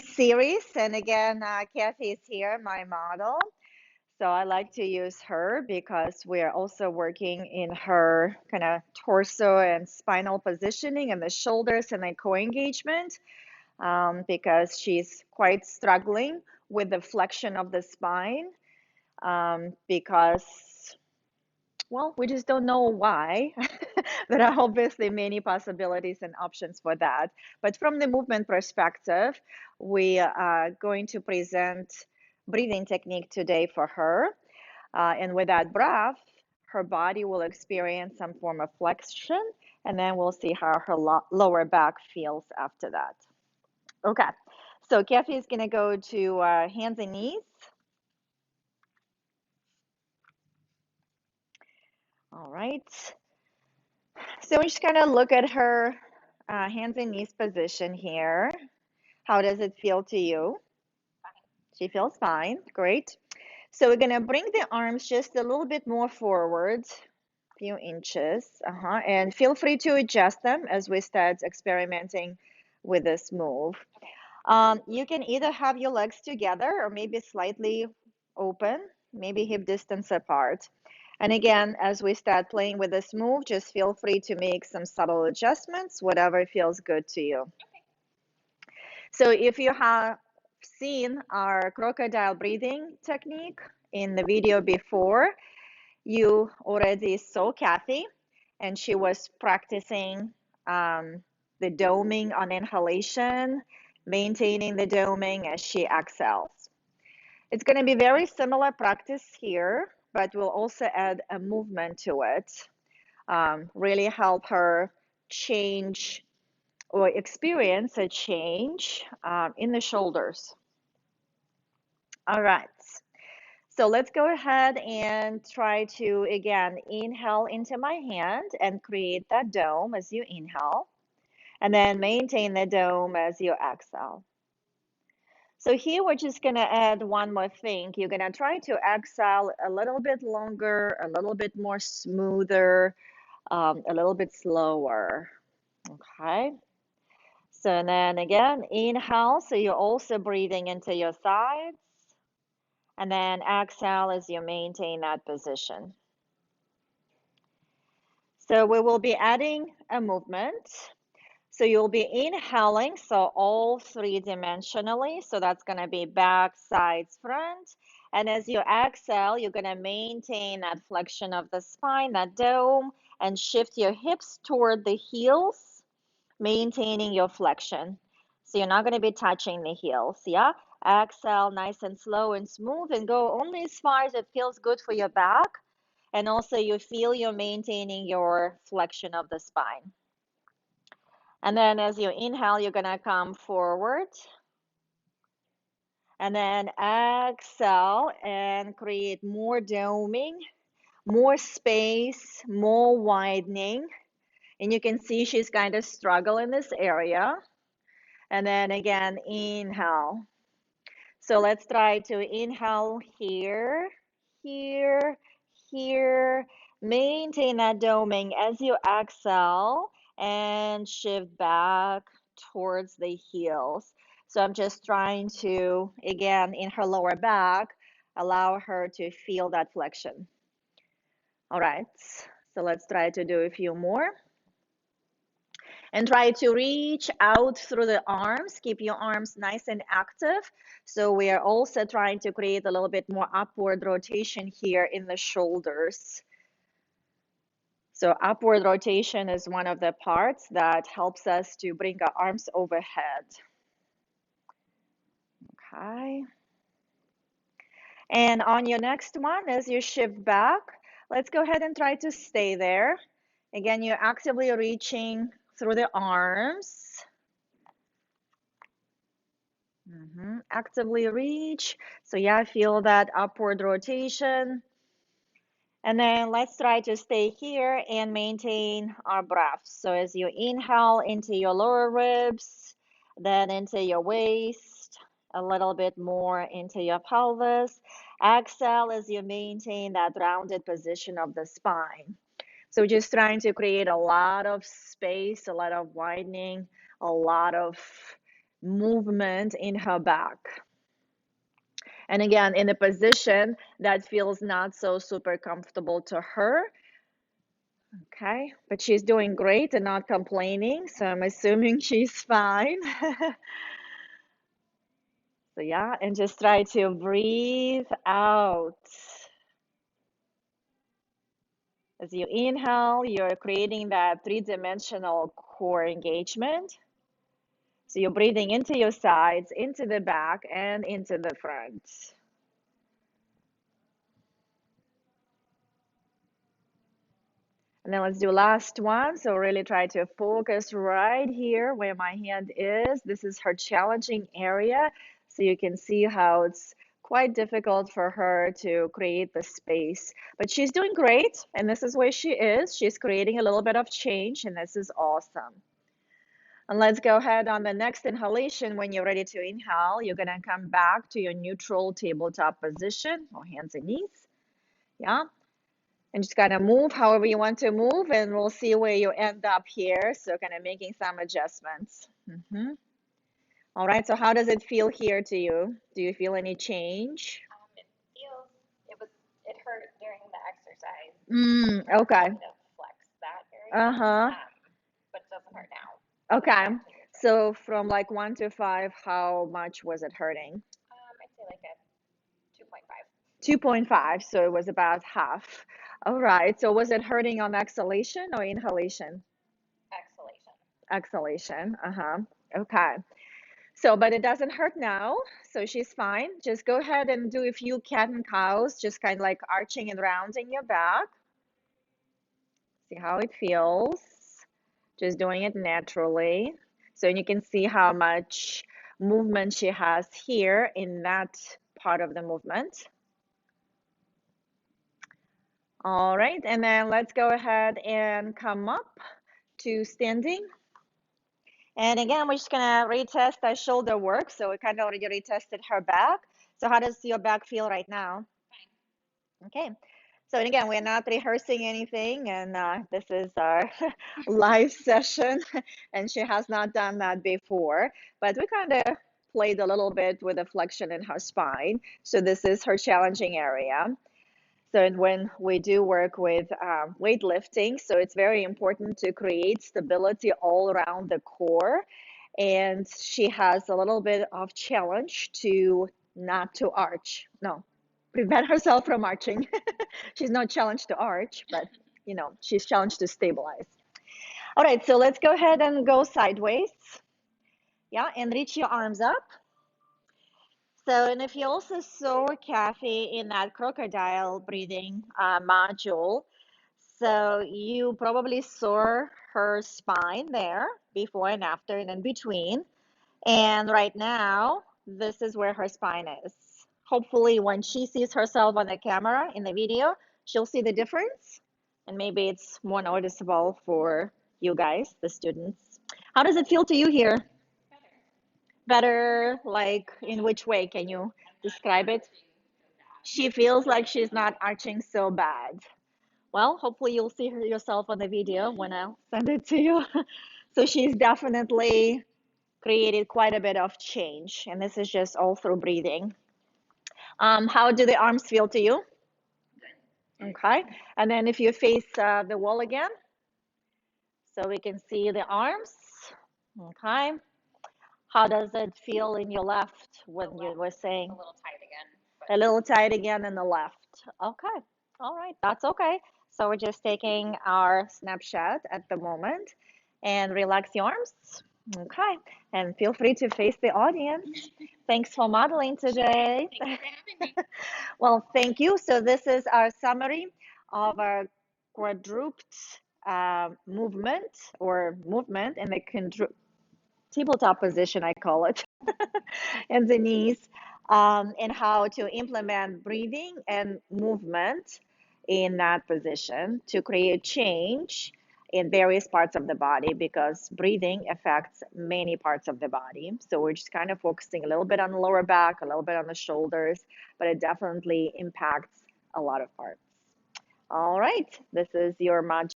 series. And again, Cathy is here, my model. So I like to use her because we're also working in her kind of torso and spinal positioning and the shoulders and the co-engagement because she's quite struggling with the flexion of the spine because, well, we just don't know why. There are obviously many possibilities and options for that. But from the movement perspective, we are going to present breathing technique today for her. And with that breath, her body will experience some form of flexion, and then we'll see how her lower back feels after that. Okay, so Kathy is going to go to hands and knees. All right. So we just kind of look at her hands and knees position here. How does it feel to you? She feels fine. Great. So we're going to bring the arms just a little bit more forward, a few inches. And feel free to adjust them as we start experimenting with this move. You can either have your legs together or maybe slightly open, maybe hip distance apart. And again, as we start playing with this move, just feel free to make some subtle adjustments, whatever feels good to you. So if you have seen our crocodile breathing technique in the video before, you already saw Kathy, and she was practicing the doming on inhalation, maintaining the doming as she exhales. It's going to be very similar practice here, but we'll also add a movement to it, really help her change or experience a change in the shoulders. All right. So let's go ahead and try to, again, inhale into my hand and create that dome as you inhale, and then maintain the dome as you exhale. So here we're just going to add one more thing. You're going to try to exhale a little bit longer, a little bit more smoother, a little bit slower. Okay. So then again, inhale. So you're also breathing into your sides. And then exhale as you maintain that position. So we will be adding a movement. So you'll be inhaling, so all three-dimensionally. So that's going to be back, sides, front. And as you exhale, you're going to maintain that flexion of the spine, that dome, and shift your hips toward the heels, maintaining your flexion. So you're not going to be touching the heels, yeah? Exhale nice and slow and smooth and go only as far as it feels good for your back. And also you feel you're maintaining your flexion of the spine. And then as you inhale, you're going to come forward. And then exhale and create more doming, more space, more widening. And you can see she's kind of struggling in this area. And then again, inhale. So let's try to inhale here, here, here. Maintain that doming as you exhale and shift back towards the heels. So I'm just trying to, again, in her lower back, allow her to feel that flexion. All right, so let's try to do a few more. And try to reach out through the arms. Keep your arms nice and active. So we are also trying to create a little bit more upward rotation here in the shoulders. So upward rotation is one of the parts that helps us to bring our arms overhead. Okay. And on your next one, as you shift back, let's go ahead and try to stay there. Again, you're actively reaching through the arms. Actively reach. So yeah, feel that upward rotation. And then let's try to stay here and maintain our breath. So as you inhale into your lower ribs, then into your waist, a little bit more into your pelvis. Exhale as you maintain that rounded position of the spine. So just trying to create a lot of space, a lot of widening, a lot of movement in her back. And again, in a position that feels not so super comfortable to her. Okay, but she's doing great and not complaining, so I'm assuming she's fine. So yeah, and just try to breathe out. As you inhale, you're creating that three-dimensional core engagement. So you're breathing into your sides, into the back, and into the front. And then let's do last one. So really try to focus right here where my hand is. This is her challenging area. So you can see how it's quite difficult for her to create the space. But she's doing great, and this is where she is. She's creating a little bit of change, and this is awesome. And let's go ahead on the next inhalation. When you're ready to inhale, you're going to come back to your neutral tabletop position, or hands and knees. Yeah. And just kind of move however you want to move, and we'll see where you end up here. So kind of making some adjustments. All right, so how does it feel here to you? Do you feel any change? It hurt during the exercise. Okay. To flex that area. But it doesn't hurt now. Okay. So from like 1 to 5, how much was it hurting? I'd say like a 2.5. 2.5, so it was about half. All right, so was it hurting on exhalation or inhalation? Exhalation. Exhalation, okay. So, but it doesn't hurt now, so she's fine. Just go ahead and do a few cat and cows, just kind of like arching and rounding your back. See how it feels. Just doing it naturally. So you can see how much movement she has here in that part of the movement. All right, and then let's go ahead and come up to standing. And again, we're just gonna retest our shoulder work. So we kind of already retested her back. So how does your back feel right now? Fine. Okay. So and again, we're not rehearsing anything, and this is our live session, and she has not done that before. But we kind of played a little bit with the flexion in her spine. So this is her challenging area. So when we do work with weightlifting, so it's very important to create stability all around the core. And she has a little bit of challenge to not to arch. No, prevent herself from arching. She's not challenged to arch, but she's challenged to stabilize. All right, so let's go ahead and go sideways. Yeah, and reach your arms up. So, and if you also saw Cathy in that crocodile breathing module, so you probably saw her spine there before and after and in between. And right now, this is where her spine is. Hopefully, when she sees herself on the camera in the video, she'll see the difference. And maybe it's more noticeable for you guys, the students. How does it feel to you here? Better, like in which way? Can you describe it? She feels like she's not arching so bad. Well, hopefully you'll see her yourself on the video when I'll send it to you. So she's definitely created quite a bit of change, and this is just all through breathing. How do the arms feel to you? Okay, and then if you face the wall again, so we can see the arms. Okay, how does it feel in your left when you were saying? A little tight again. A little tight again in the left. Okay, all right, that's okay. So we're just taking our snapshot at the moment and relax your arms. Okay, and feel free to face the audience. Thanks for modeling today. Thank you for having me. Well, thank you. So this is our summary of our quadruped movement or movement in the tabletop position, I call it, and the knees, and how to implement breathing and movement in that position to create change in various parts of the body because breathing affects many parts of the body. So we're just kind of focusing a little bit on the lower back, a little bit on the shoulders, but it definitely impacts a lot of parts. All right, this is your module.